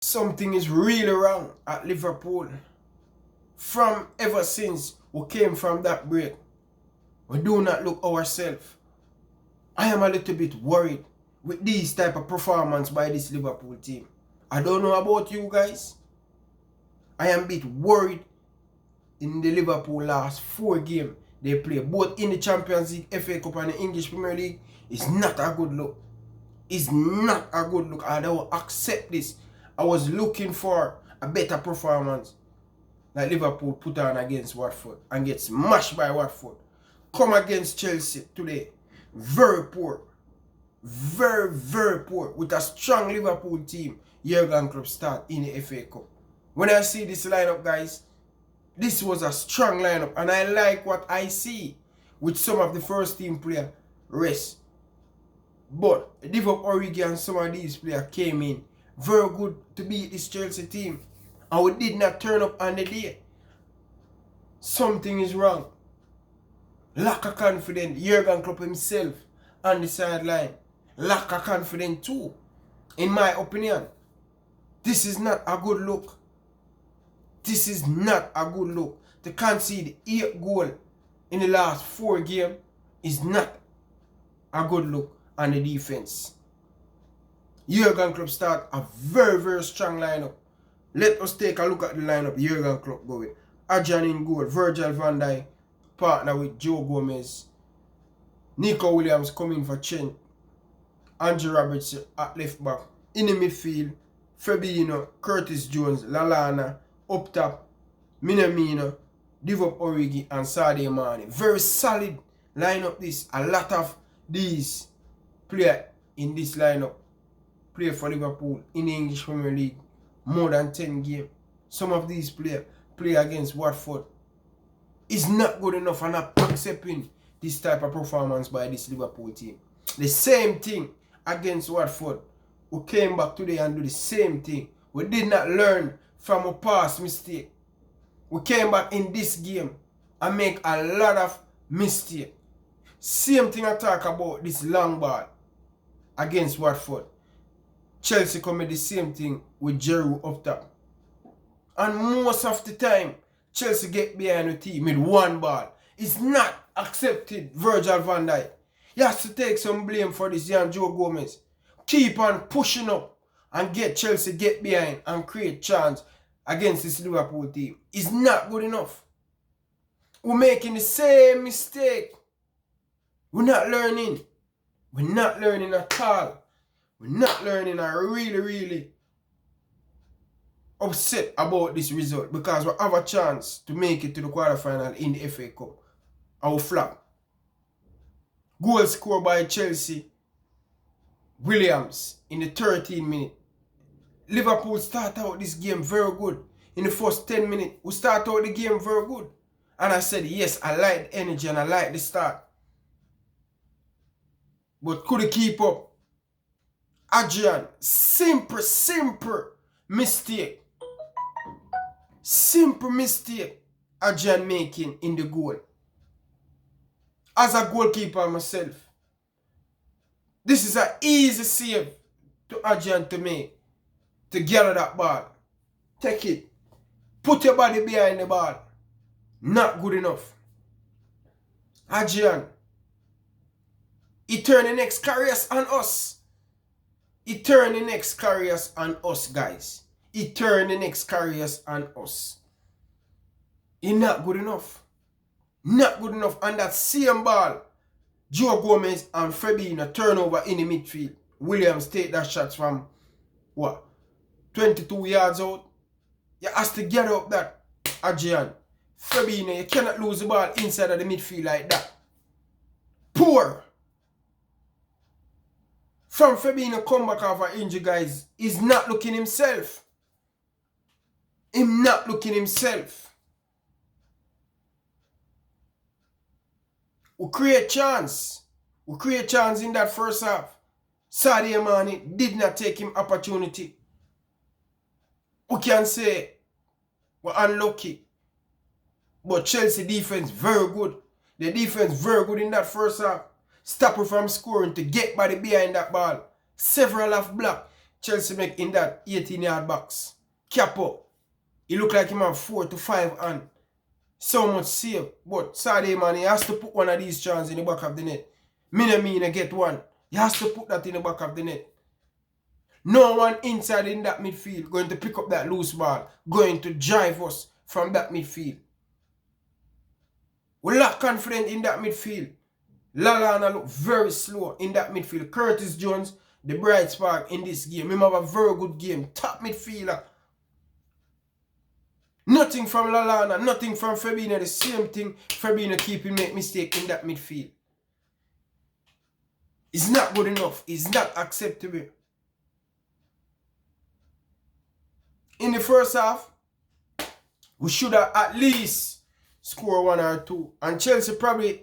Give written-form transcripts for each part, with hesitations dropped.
Something is really wrong at Liverpool. From ever since we came from that break, we do not look ourselves. I am a little bit worried with these type of performance by this Liverpool team. I don't know about you guys. I am a bit worried in the Liverpool last 4 games they play, both in the Champions League, FA Cup and the English Premier League. It's not a good look. It's not a good look. I don't accept this. I was looking for a better performance like Liverpool put on against Watford and get smashed by Watford. Come against Chelsea today. Very poor. Very, very poor. With a strong Liverpool team, Jurgen Klopp start in the FA Cup. When I see this lineup, guys, this was a strong lineup. And I like what I see with some of the first team players rest. But Divock Origi and some of these players came in very good to beat this Chelsea team. And we did not turn up on the day. Something is wrong. Lack of confidence. Jurgen Klopp himself on the sideline. Lack of confidence too. In my opinion. This is not a good look. This is not a good look. To concede 8 goals in the last 4 games is not a good look on the defense. Jurgen Klopp start a very, very strong lineup. Let us take a look at the lineup Jurgen Klopp go with. Adrian in goal, Virgil van Dijk partner with Joe Gomez. Nico Williams coming for Trent. Andrew Robertson at left back. In the midfield, Fabinho, Curtis Jones, Lallana, up top, Minamino, Divock Origi and Sadio Mane. Very solid lineup this. A lot of these players in this lineup play for Liverpool in the English Premier League more than 10 games. Some of these players play against Watford. It's not good enough and not accepting this type of performance by this Liverpool team. The same thing against Watford. We came back today and do the same thing. We did not learn from a past mistake. We came back in this game and make a lot of mistakes. Same thing I talk about this long ball against Watford. Chelsea commit the same thing with Giroud up top. And most of the time, Chelsea get behind the team with 1 ball. It's not accepted, Virgil van Dijk. He has to take some blame for this, Jan Joe Gomez. Keep on pushing up and get Chelsea get behind and create chance against this Liverpool team. It's not good enough. We're making the same mistake. We're not learning. We're not learning at all. We're not learning. I'm really upset about this result because we have a chance to make it to the quarterfinal in the FA Cup. Our flop. Goal scored by Chelsea. Williams in the 13th minute. Liverpool start out this game very good. In the first 10 minutes, we start out the game very good. And I said, yes, I like the energy and I like the start. But couldn't keep up. Adrian, simple mistake. Simple mistake Adrian making in the goal. As a goalkeeper myself, this is an easy save to Adrian to make. To gather that ball. Take it. Put your body behind the ball. Not good enough. Adrian, he turned the next careers on us. He turned the next careers on us, guys. He turned the next careers on us. He not good enough. Not good enough. And that same ball, Joe Gomez and Fabinho turnover in the midfield. Williams take that shot from, what, 22 yards out? You have to get up that, Adrian. Fabinho, you cannot lose the ball inside of the midfield like that. Poor. From Fabinho come back off an injury, guys, he's not looking himself. Him not looking himself. We create chance. We create chance in that first half. Sadio Mane did not take him opportunity. We can say we're unlucky. But Chelsea defense very good. The defense very good in that first half. Stop her from scoring to get body behind that ball. Several have blocked. Chelsea make in that 18-yard box. Capo. He look like him have 4 to 5 and so much save. But Sadio man, he has to put one of these chances in the back of the net. Minamino get one. He has to put that in the back of the net. No one inside in that midfield going to pick up that loose ball, going to drive us from that midfield. We lack confidence in that midfield. Lallana look very slow in that midfield. Curtis Jones, the bright spark in this game. Him have a very good game. Top midfielder. Nothing from Lallana, nothing from Fabinho. The same thing. Fabinho keeping make mistake in that midfield. It's not good enough. It's not acceptable. In the first half, we should have at least scored 1 or 2. And Chelsea probably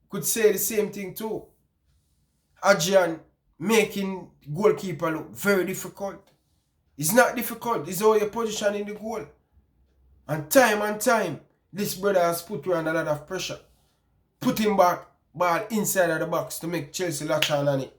could say the same thing too. Adrian making goalkeeper look very difficult. It's not difficult. It's how you position in the goal. And time, this brother has put you under a lot of pressure. Putting back ball inside of the box to make Chelsea latch on it.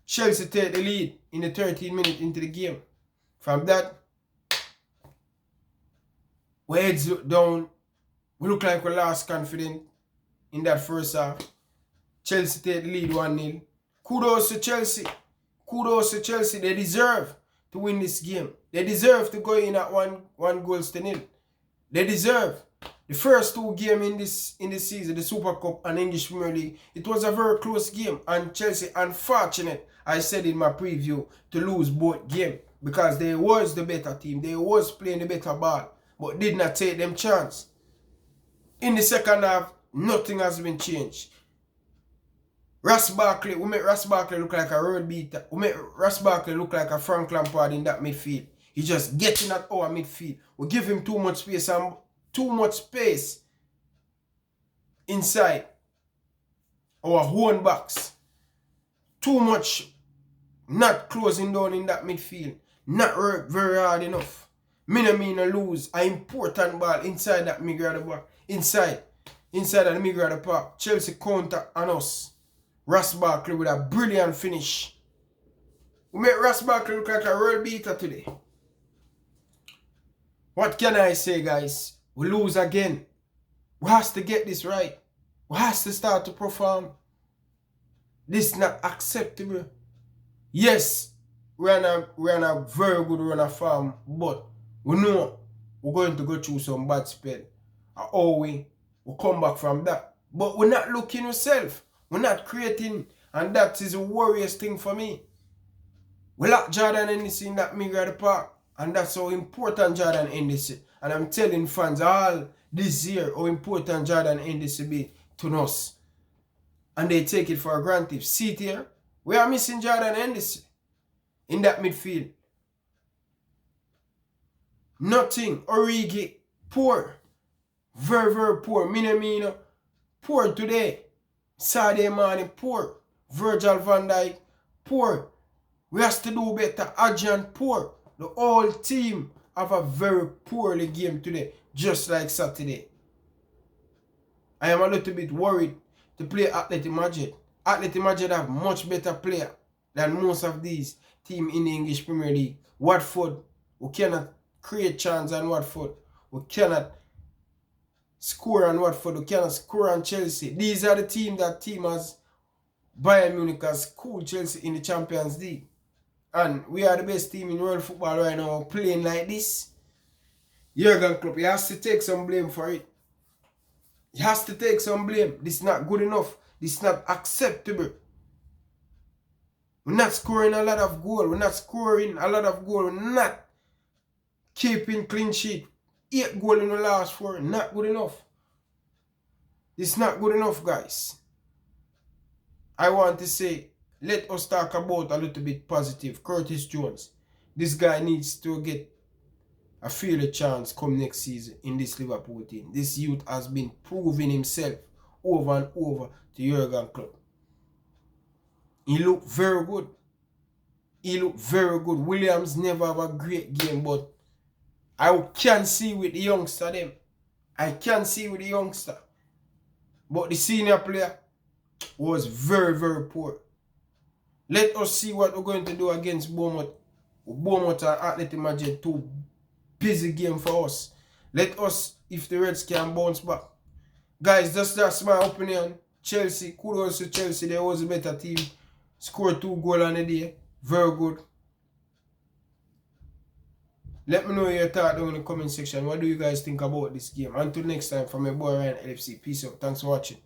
Chelsea take the lead in the 13 minutes into the game. From that, we heads look down. We look like we lost confidence in that first half. Chelsea take the lead 1-0. Kudos to Chelsea. Kudos to Chelsea. They deserve to win this game. They deserve to go in at 1-0. They deserve. The first 2 games in this season, the Super Cup and English Premier League, it was a very close game. And Chelsea, unfortunate, I said in my preview, to lose both games. Because they was the better team. They was playing the better ball. But did not take them chance. In the second half, nothing has been changed. Ross Barkley, we make Ross Barkley look like a road beater. We make Ross Barkley look like a Frank Lampard in that midfield. He's just getting at our midfield. We give him too much space and too much space inside our own box. Too much not closing down in that midfield. Not work very hard enough. Minamino lose an important ball inside that middle of the box. Inside of the middle of the park. Chelsea counter on us. Ross Barkley with a brilliant finish. We make Ross Barkley look like a world beater today. What can I say, guys? We lose again. We have to get this right. We have to start to perform. This is not acceptable. Yes, we're on a very good run of form, but we know we're going to go through some bad spell. How we come back from that. But we're not looking ourselves. We're not creating, and that is the worriest thing for me. We lack Jordan Henderson in that middle of the park, and that's how important Jordan Henderson. And I'm telling fans all this year how important Jordan Henderson be to us. And they take it for granted. See it here, we are missing Jordan Henderson in that midfield. Nothing. Origi, poor. Very, very poor. Minamino, poor today. Sadio Mane, poor. Virgil van Dijk, poor. We have to do better. Adrian, poor. The whole team have a very poorly game today, just like Saturday. I am a little bit worried to play Athletic Madrid. Athletic Madrid have much better player than most of these teams in the English Premier League. Watford, we cannot create chance on Watford. We cannot score on Watford. We cannot score on Chelsea. These are the teams that team has Bayern Munich has cooled Chelsea in the Champions League. And we are the best team in world football right now playing like this. Jurgen Klopp, he has to take some blame for it. He has to take some blame. This is not good enough. This is not acceptable. We're not scoring a lot of goals. We're not scoring a lot of goals. We're not keeping clean sheet. 8 goals in the last 4. Not good enough. This is not good enough, guys. I want to say, let us talk about a little bit positive. Curtis Jones. This guy needs to get a fair chance come next season in this Liverpool team. This youth has been proving himself over and over to Jurgen Klopp. He looked very good. He looked very good. Williams never have a great game, but I can see with the youngster them. I can see with the youngster. But the senior player was very, very poor. Let us see what we're going to do against Bournemouth. Bournemouth and Athletic Madrid, two busy game for us. Let us, if the Reds can bounce back. Guys, that's my opinion. Chelsea, kudos to Chelsea. They was a better team. Scored 2 goals on the day. Very good. Let me know your thoughts down in the comment section. What do you guys think about this game? Until next time, from your boy Ryan LFC. Peace out. Thanks for watching.